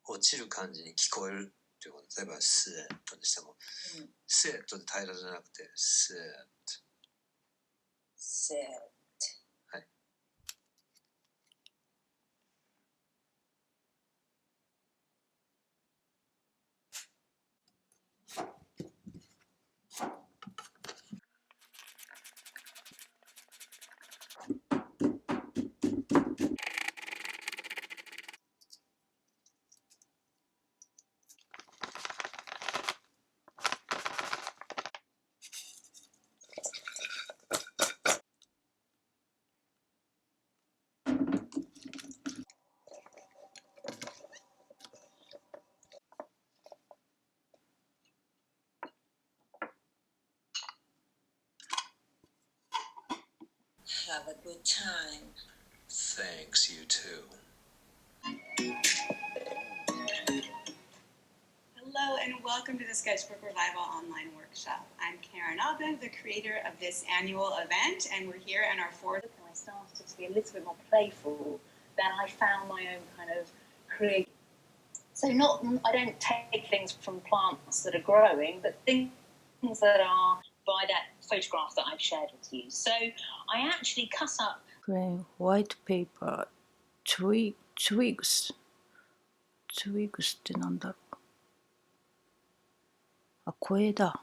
落ちる感じに聞こえるっていうこと。例えばスーッとにしても、スーッとで平らじゃなくてスーッと。スーッと。はい。Have a good time. Thanks, you too. Hello and welcome to the Sketchbook Revival online workshop. I'm Karen Alban, the creator of this annual event, and we're here in our fourth. I started to be a little bit more playful. Then I found my own kind of creative. So I don't take things from plants that are growing, but things that are by that photograph that I've shared with you. So I actually cut up plain white paper twigs ってなんだろう。あ、小枝。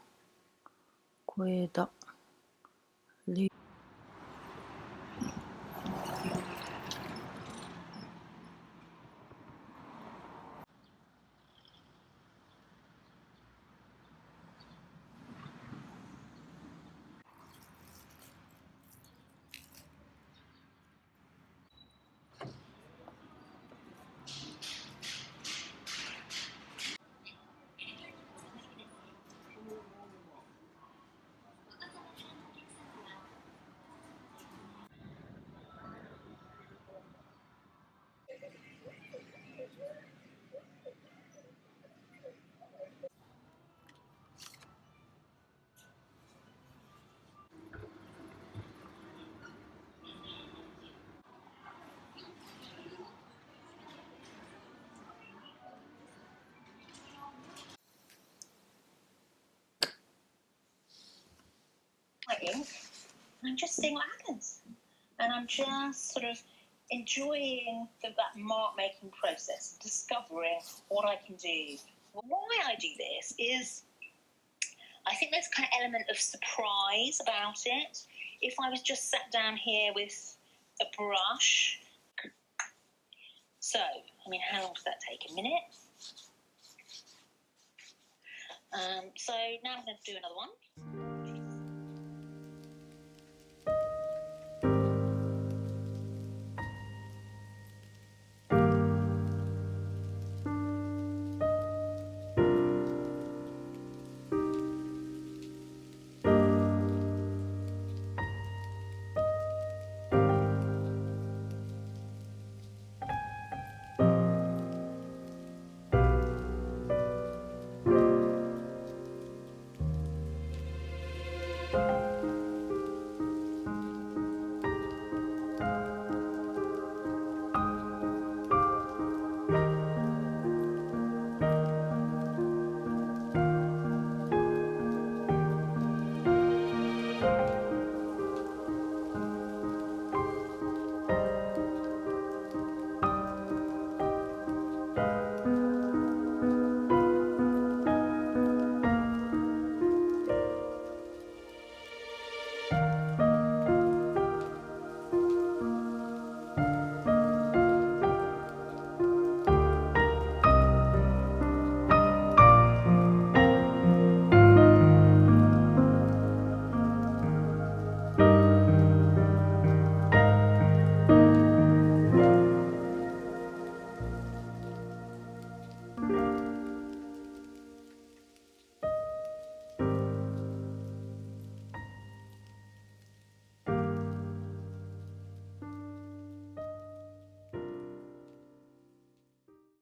ink, and I'm just seeing what happens. And I'm just sort of enjoying that mark making process, discovering what I can do. Why I do this is I think there's kind of element of surprise about it. If I was just sat down here with a brush, so, I mean, how long does that take? A minute? So now I'm going to do another one.